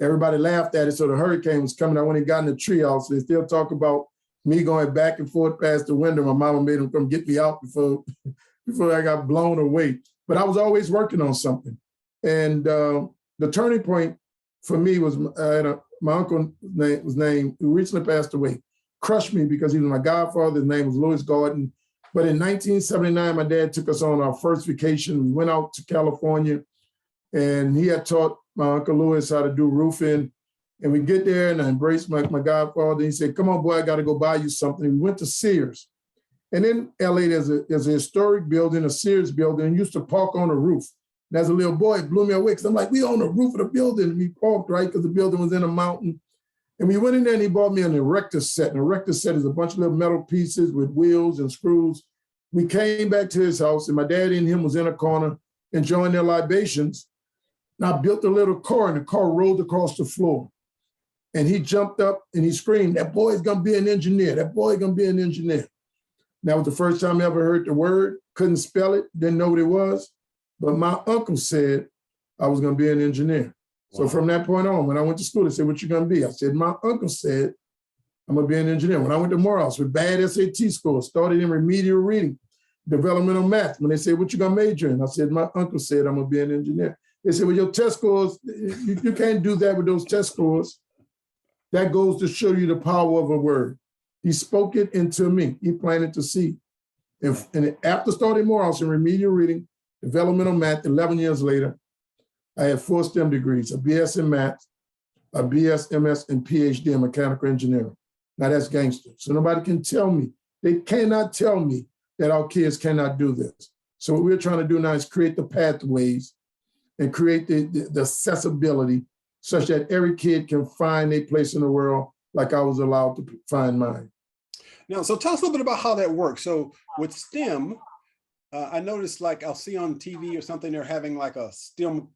everybody laughed at it. So the hurricane was coming. I went and got in the tree house. They still talk about me going back and forth past the window. My mama made them come get me out before I got blown away. But I was always working on something. And the turning point for me was my uncle who recently passed away, crushed me because he was my godfather. His name was Louis Gordon. But in 1979, my dad took us on our first vacation. We went out to California, and he had taught my Uncle Louis how to do roofing. And we get there, and I embraced my godfather. He said, "Come on, boy, I got to go buy you something." We went to Sears. And in LA, there's a historic building, a Sears building, and used to park on the roof. And as a little boy, it blew me away because I'm like, we on the roof of the building. And we parked, right, because the building was in a mountain. And we went in there, and he bought me an erector set. An erector set is a bunch of little metal pieces with wheels and screws. We came back to his house, and my dad and him was in a corner enjoying their libations. And I built a little car, and the car rolled across the floor. And he jumped up and he screamed, "That boy's gonna be an engineer. That boy's gonna be an engineer." And that was the first time I ever heard the word, couldn't spell it, didn't know what it was. But my uncle said I was gonna be an engineer. Wow. So from that point on, when I went to school, they said, "What you gonna be?" I said, "My uncle said I'm gonna be an engineer." When I went to Morehouse with bad SAT scores, started in remedial reading, developmental math. When they said, "What you gonna major in?" I said, "My uncle said I'm gonna be an engineer." They said, "Well, your test scores, you can't do that with those test scores." That goes to show you the power of a word. He spoke it into me. He planted the seed. And after starting Morehouse in remedial reading, developmental math, 11 years later, I had 4 STEM degrees, a BS in math, a BS, MS, and PhD in mechanical engineering. Now that's gangster. So nobody can tell me, they cannot tell me that our kids cannot do this. So what we're trying to do now is create the pathways and create the accessibility such that every kid can find a place in the world like I was allowed to find mine. Now, so tell us a little bit about how that works. So with STEM, I noticed, like, I'll see on TV or something, they're having like a STEM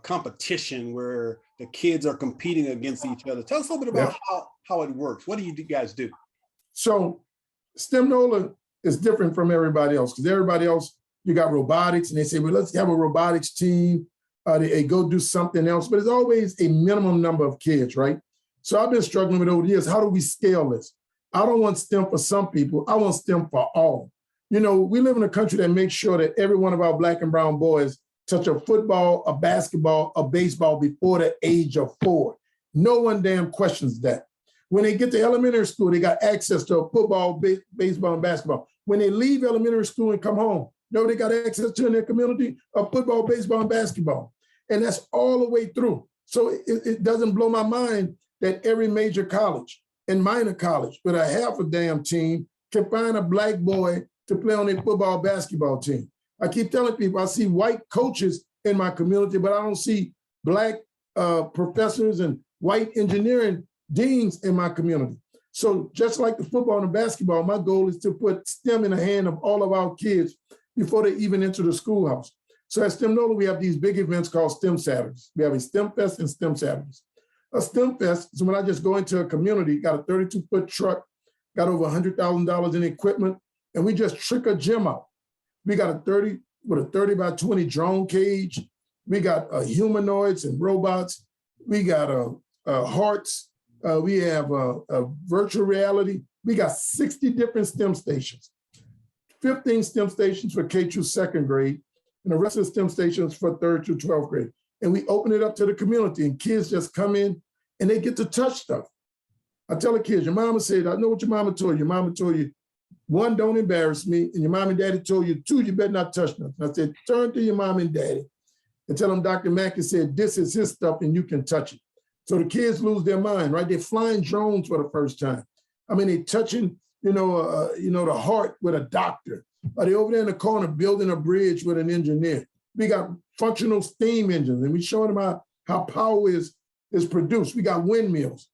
competition where the kids are competing against each other. Tell us a little bit about how it works. What do you guys do? So STEM NOLA is different from everybody else, because everybody else, you got robotics, and they say, well, let's have a robotics team. They go do something else, but it's always a minimum number of kids, right? So I've been struggling with over the years, how do we scale this? I don't want STEM for some people, I want STEM for all. We live in a country that makes sure that every one of our Black and brown boys touch a football, a basketball, a baseball before the age of 4. No one damn questions that. When they get to elementary school, they got access to a football, baseball, and basketball. When they leave elementary school and come home, they got access to in their community of football, baseball, and basketball. And that's all the way through. So it doesn't blow my mind that every major college and minor college with a half a damn team can find a Black boy to play on their football, basketball team. I keep telling people, I see white coaches in my community, but I don't see Black professors and white engineering deans in my community. So just like the football and the basketball, my goal is to put STEM in the hand of all of our kids before they even enter the schoolhouse. So at STEM NOLA, we have these big events called STEM Saturdays. We have a STEM Fest and STEM Saturdays. A STEM Fest is when I just go into a community, got a 32-foot truck, got over $100,000 in equipment, and we just trick a gym out. We got a 30 by 20 drone cage. We got humanoids and robots. We got hearts. We have virtual reality. We got 60 different STEM stations. 15 STEM stations for K through 2nd grade, and the rest of the STEM stations for 3rd through 12th grade. And we open it up to the community, and kids just come in and they get to touch stuff. I tell the kids, your mama said, I know what your mama told you. Your mama told you, 1, don't embarrass me. And your mom and daddy told you, 2, you better not touch nothing. I said, turn to your mom and daddy and tell them Dr. Mackie said, this is his stuff and you can touch it. So the kids lose their mind, right? They're flying drones for the first time. I mean, they're touching, the heart with a doctor. Are they over there in the corner building a bridge with an engineer? We got functional steam engines, and we showing them how power is produced. We got windmills,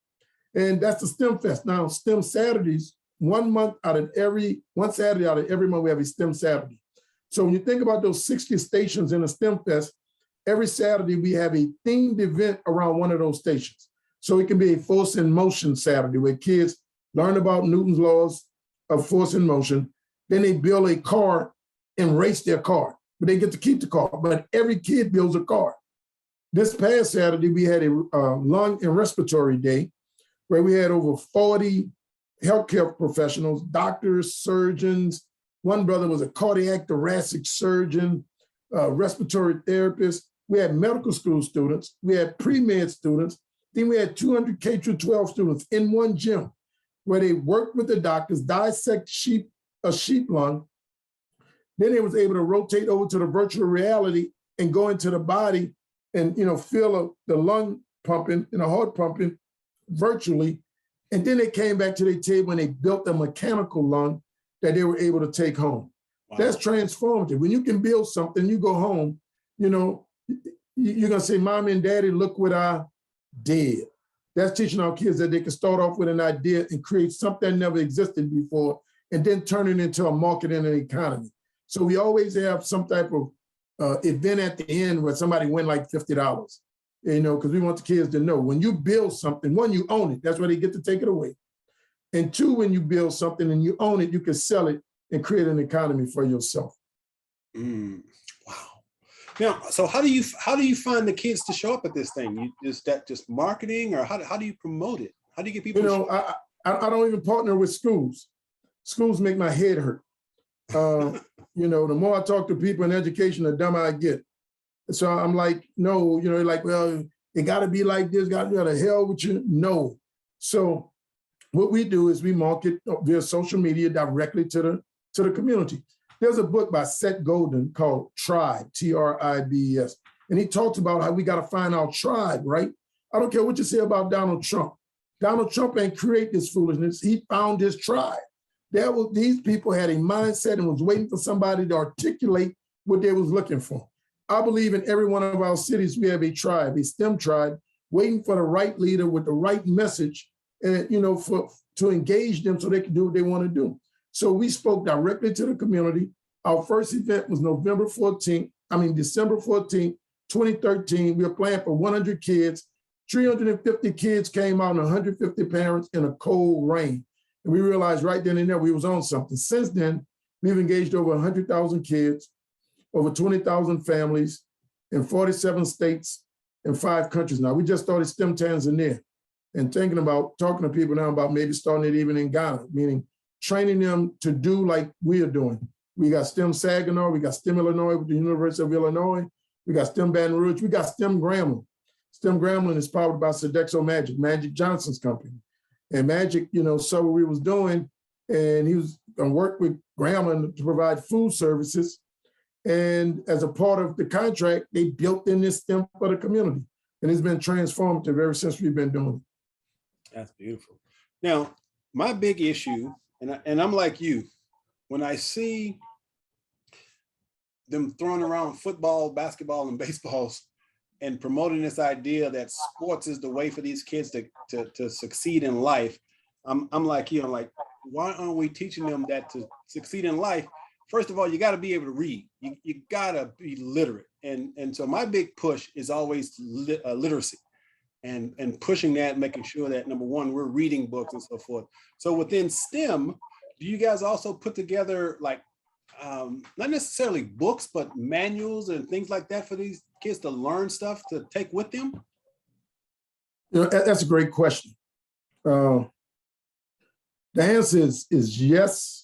and that's the STEM Fest. Now, STEM Saturdays, one Saturday out of every month, we have a STEM Saturday. So when you think about those 60 stations in a STEM Fest, every Saturday we have a themed event around one of those stations. So it can be a force in motion Saturday where kids learn about Newton's laws of force in motion. Then they build a car and race their car, but they get to keep the car. But every kid builds a car. This past Saturday, we had a lung and respiratory day where we had over 40 healthcare professionals, doctors, surgeons. One brother was a cardiac thoracic surgeon, respiratory therapist. We had medical school students. We had pre-med students. Then we had 200 K through 12 students in one gym where they worked with the doctors, dissect a sheep lung. Then they was able to rotate over to the virtual reality and go into the body and feel the lung pumping and the heart pumping virtually. And then they came back to their table and they built a mechanical lung that they were able to take home. Wow. That's transformative. When you can build something, you go home, you're gonna say, Mommy and Daddy, look what I did. That's teaching our kids that they can start off with an idea and create something that never existed before, and then turn it into a market and an economy. So we always have some type of event at the end where somebody win like $50, because we want the kids to know when you build something, one, you own it. That's where they get to take it away. And two, when you build something and you own it, you can sell it and create an economy for yourself. Wow. Now, so how do you find the kids to show up at this thing? Is that just marketing, or how do you promote it? How do you get people? I don't even partner with schools. Schools make my head hurt. The more I talk to people in education, the dumber I get. So I'm like, no, like, well, it got to be like this. Got to hell with you. No. So what we do is we market via social media directly to the community. There's a book by Seth Godin called Tribe, Tribes. And he talks about how we got to find our tribe, right? I don't care what you say about Donald Trump. Donald Trump ain't create this foolishness. He found his tribe. These people had a mindset and was waiting for somebody to articulate what they was looking for. I believe in every one of our cities, we have a tribe, a STEM tribe, waiting for the right leader with the right message, and to engage them so they can do what they want to do. So we spoke directly to the community. Our first event was December 14th, 2013. We were playing for 100 kids. 350 kids came out and 150 parents in a cold rain. And we realized right then and there we was on something. Since then, we've engaged over 100,000 kids, over 20,000 families in 47 states and 5 countries now. We just started STEM Tanzania and thinking about talking to people now about maybe starting it even in Ghana, meaning training them to do like we are doing. We got STEM Saginaw, we got STEM Illinois with the University of Illinois, we got STEM Baton Rouge, we got STEM Grambling. STEM Grambling is powered by Sodexo Magic Johnson's company. And Magic, saw what we was doing, and he was gonna work with Grambling to provide food services. And as a part of the contract, they built in this STEM for the community. And it's been transformative ever since we've been doing it. That's beautiful. Now, my big issue, and I'm like you, when I see them throwing around football, basketball, and baseballs and promoting this idea that sports is the way for these kids to succeed in life, I'm like you, I'm like, why aren't we teaching them that to succeed in life? First of all, you got to be able to read. You got to be literate. And so my big push is always literacy and pushing that, making sure that, number one, we're reading books and so forth. So within STEM, do you guys also put together like, not necessarily books, but manuals and things like that for these kids to learn stuff to take with them? That's a great question. The answer is yes,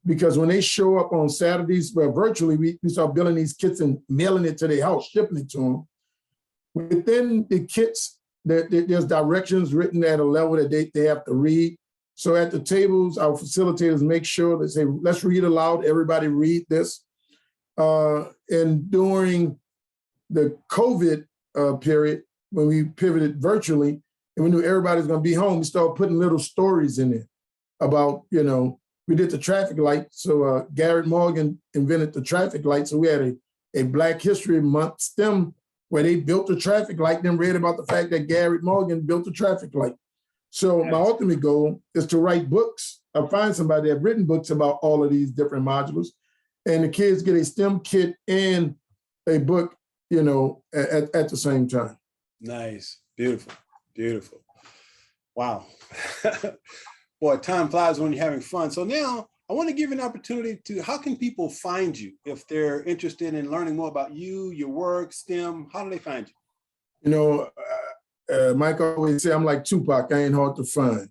because when they show up on Saturdays, well, virtually, we start building these kits and mailing it to their house, shipping it to them. Within the kits, there's directions written at a level that they have to read. So at the tables, our facilitators make sure they say, let's read aloud, everybody read this. And during the COVID period, when we pivoted virtually, and we knew everybody's gonna be home, we started putting little stories in there about, we did the traffic light. So Garrett Morgan invented the traffic light. So we had a Black History Month STEM where they built the traffic light, then read about the fact that Garrett Morgan built the traffic light. So my ultimate goal is to write books. I find somebody that have written books about all of these different modules, and the kids get a STEM kit and a book, at the same time. Nice, beautiful, beautiful. Wow. Boy, time flies when you're having fun. So now I want to give you an opportunity to, how can people find you if they're interested in learning more about you, your work, STEM? How do they find you? You know, Mike always say I'm like Tupac. I ain't hard to find.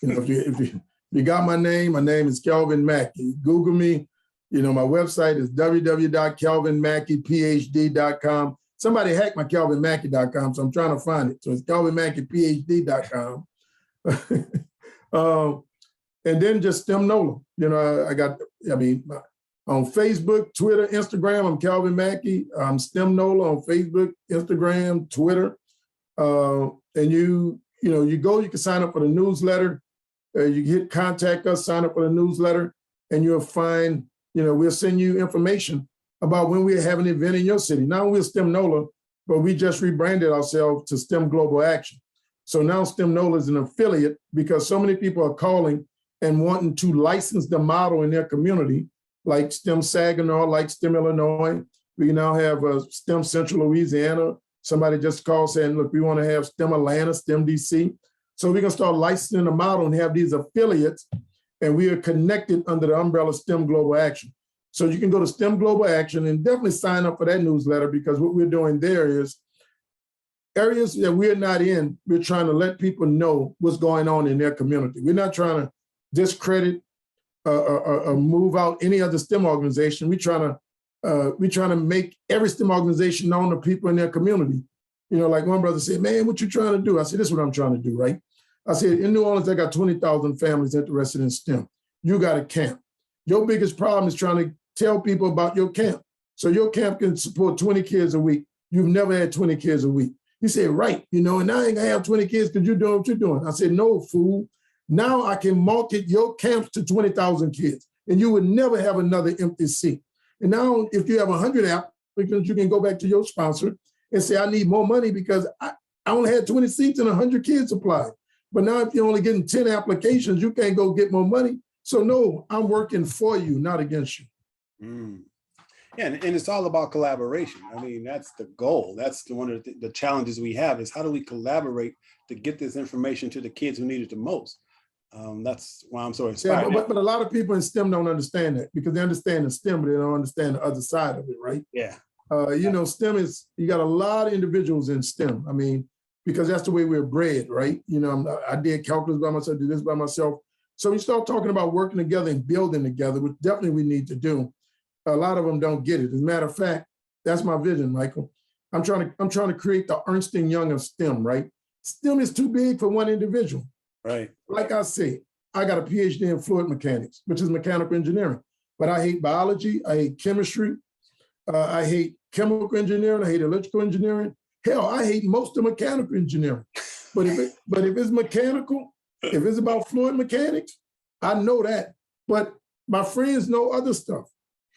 You know, if you got my name is Kelvin Mackie. Google me. You know, my website is www.kelvinmackiephd.com. Somebody hacked my kelvinmackey.com, so I'm trying to find it. So it's kelvinmackiephd.com. And then just STEM NOLA. You know, on Facebook, Twitter, Instagram, I'm Kelvin Mackie. I'm STEM NOLA on Facebook, Instagram, Twitter. And you can sign up for the newsletter. You hit contact us, sign up for the newsletter, and you'll find, we'll send you information about when we have an event in your city. Now we're STEM NOLA, but we just rebranded ourselves to STEM Global Action. So now STEM NOLA is an affiliate because so many people are calling and wanting to license the model in their community, like STEM Saginaw, like STEM Illinois. We now have STEM Central Louisiana. Somebody just called saying, look, we want to have STEM Atlanta, STEM DC. So we're going to start licensing the model and have these affiliates, and we are connected under the umbrella STEM Global Action. So you can go to STEM Global Action and definitely sign up for that newsletter, because what we're doing there is areas that we're not in, we're trying to let people know what's going on in their community. We're not trying to discredit or move out any other STEM organization. We're trying to make every STEM organization known to people in their community. Like one brother said, man, what you trying to do? I said, this is what I'm trying to do, right? I said, in New Orleans, I got 20,000 families interested in STEM. You got a camp. Your biggest problem is trying to tell people about your camp. So your camp can support 20 kids a week. You've never had 20 kids a week. He said, right, and I ain't gonna have 20 kids because you're doing what you're doing. I said, no, fool. Now I can market your camps to 20,000 kids, and you would never have another empty seat. And now if you have 100 applicants, you can go back to your sponsor and say, I need more money because I only had 20 seats and 100 kids applied. But now if you're only getting 10 applications, you can't go get more money. So no, I'm working for you, not against you. Yeah, and it's all about collaboration. I mean, that's the goal. That's one of the challenges we have, is how do we collaborate to get this information to the kids who need it the most? That's why I'm so inspired. Yeah, but a lot of people in STEM don't understand that, because they understand the STEM, but they don't understand the other side of it, right? Yeah. STEM is, you got a lot of individuals in STEM. I mean, because that's the way we're bred, right? I did calculus by myself, did this by myself. So we start talking about working together and building together, which definitely we need to do. A lot of them don't get it. As a matter of fact, that's my vision, Michael. I'm trying to create the Ernst & Young of STEM, right? STEM is too big for one individual. Right. Like I said, I got a PhD in fluid mechanics, which is mechanical engineering, but I hate biology, I hate chemistry, I hate chemical engineering, I hate electrical engineering. Hell, I hate most of mechanical engineering. But if it's mechanical, if it's about fluid mechanics, I know that. But my friends know other stuff.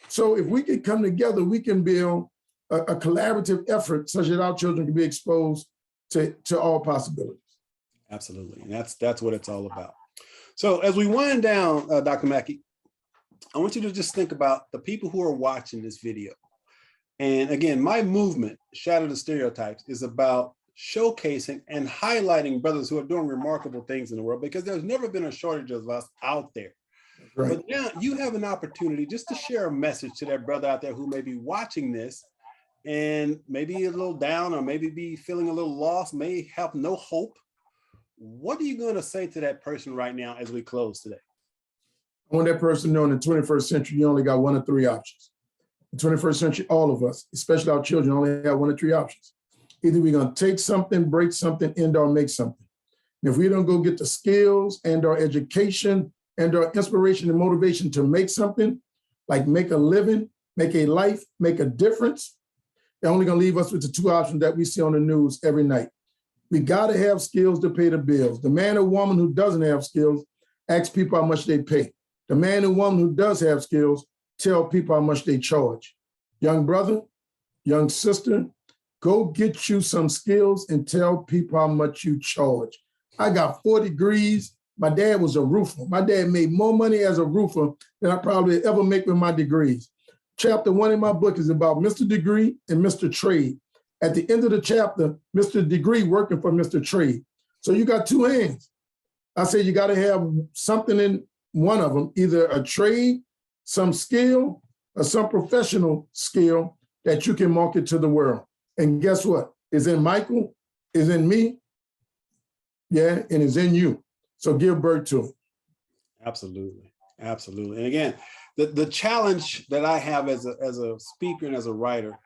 So if we can come together, we can build a collaborative effort such that our children can be exposed to all possibilities. Absolutely, and that's what it's all about. So as we wind down, Dr. Mackie, I want you to just think about the people who are watching this video. And again, my movement, Shatter the Stereotypes, is about showcasing and highlighting brothers who are doing remarkable things in the world, because there's never been a shortage of us out there. Right. But now you have an opportunity just to share a message to that brother out there who may be watching this and maybe a little down, or maybe be feeling a little lost, may have no hope. What are you going to say to that person right now as we close today? I want that person to know in the 21st century, you only got one of three options. In the 21st century, all of us, especially our children, only have one of three options. Either we're going to take something, break something, and or make something. And if we don't go get the skills and our education and our inspiration and motivation to make something, like make a living, make a life, make a difference, they're only going to leave us with the two options that we see on the news every night. We got to have skills to pay the bills. The man or woman who doesn't have skills asks people how much they pay. The man or woman who does have skills tell people how much they charge. Young brother, young sister, go get you some skills and tell people how much you charge. I got 4 degrees. My dad was a roofer. My dad made more money as a roofer than I probably ever make with my degrees. Chapter 1 in my book is about Mr. Degree and Mr. Trade. At the end of the chapter, Mr. Degree working for Mr. Trade. So you got two hands. I say you got to have something one of them, either a trade, some skill, or some professional skill that you can market to the world. And guess what? It's in Michael, it's in me, yeah, and it's in you. So give birth to it. Absolutely. Absolutely. And again, the challenge that I have as a speaker and as a writer,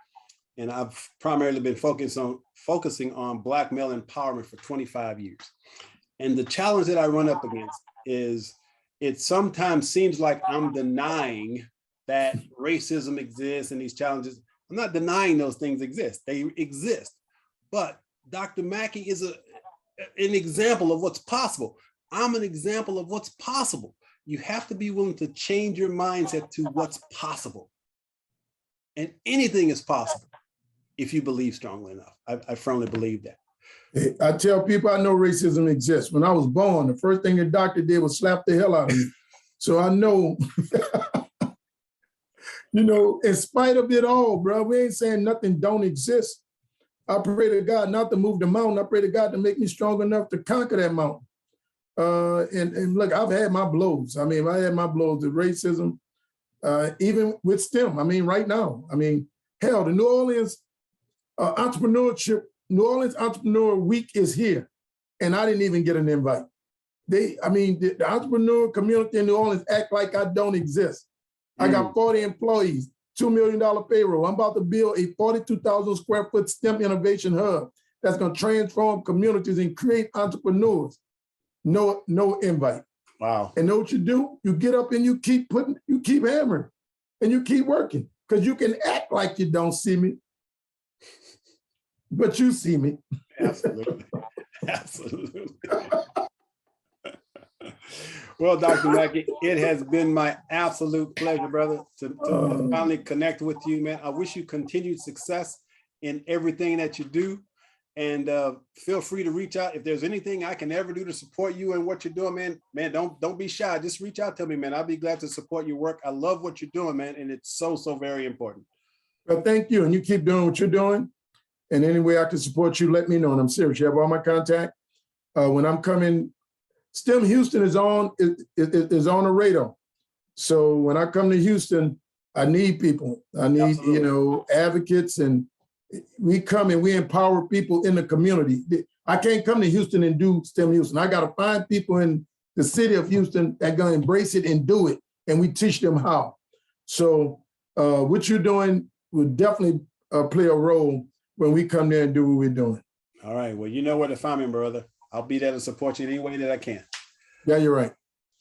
and I've primarily been focusing on Black male empowerment for 25 years. And the challenge that I run up against is it sometimes seems like I'm denying that racism exists and these challenges. I'm not denying those things exist. They exist. But Dr. Mackie is an example of what's possible. I'm an example of what's possible. You have to be willing to change your mindset to what's possible. And anything is possible if you believe strongly enough. I firmly believe that. I tell people I know racism exists. When I was born, the first thing the doctor did was slap the hell out of me. So I know, you know, in spite of it all, bro, we ain't saying nothing don't exist. I pray to God not to move the mountain. I pray to God to make me strong enough to conquer that mountain. And look, I've had my blows. I mean, I had my blows with racism, even with STEM. I mean, right now, I mean, hell, the New Orleans Entrepreneur Week is here, and I didn't even get an invite. The entrepreneur community in New Orleans act like I don't exist. I got 40 employees, $2 million payroll. I'm about to build a 42,000 square foot STEM innovation hub that's going to transform communities and create entrepreneurs. No invite. Wow. And know what you do? You get up and you keep hammering, and you keep working, because you can act like you don't see me, but you see me. Absolutely. Absolutely. Well, Dr. Mackie, it has been my absolute pleasure, brother, to finally connect with you, man. I wish you continued success in everything that you do. And feel free to reach out if there's anything I can ever do to support you and what you're doing, man. Don't be shy. Just reach out to me, man. I'll be glad to support your work. I love what you're doing, man, and it's so very important. Well, thank you, and you keep doing what you're doing. And any way I can support you, let me know. And I'm serious. You have all my contact. When I'm coming, STEM Houston is on the radar. So when I come to Houston, I need people. I need advocates, and we come and we empower people in the community. I can't come to Houston and do STEM Houston. I got to find people in the city of Houston that are going to embrace it and do it, and we teach them how. So what you're doing will definitely play a role when we come there and do what we're doing. All right. Well, you know where to find me, brother. I'll be there to support you in any way that I can. Yeah, you're right.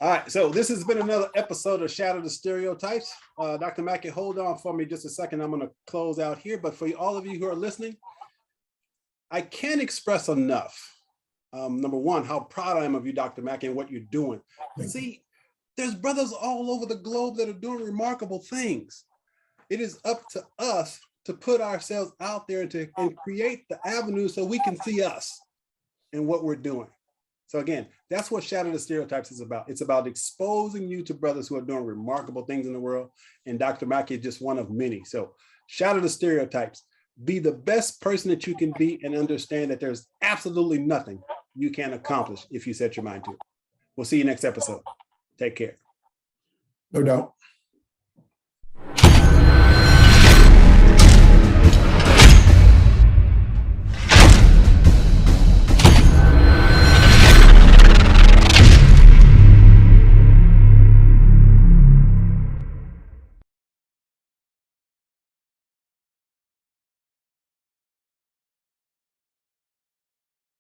All right. So this has been another episode of Shatter the Stereotypes. Dr. Mackie, hold on for me just a second. I'm going to close out here. But for all of you who are listening, I can't express enough. Number one, how proud I am of you, Dr. Mackie, and what you're doing. See, there's brothers all over the globe that are doing remarkable things. It is up to us to put ourselves out there and create the avenue so we can see us and what we're doing. So again, that's what Shatter the Stereotypes is about. It's about exposing you to brothers who are doing remarkable things in the world. And Dr. Mackie is just one of many. So shatter the stereotypes. Be the best person that you can be, and understand that there's absolutely nothing you can't accomplish if you set your mind to it. We'll see you next episode. Take care. No doubt.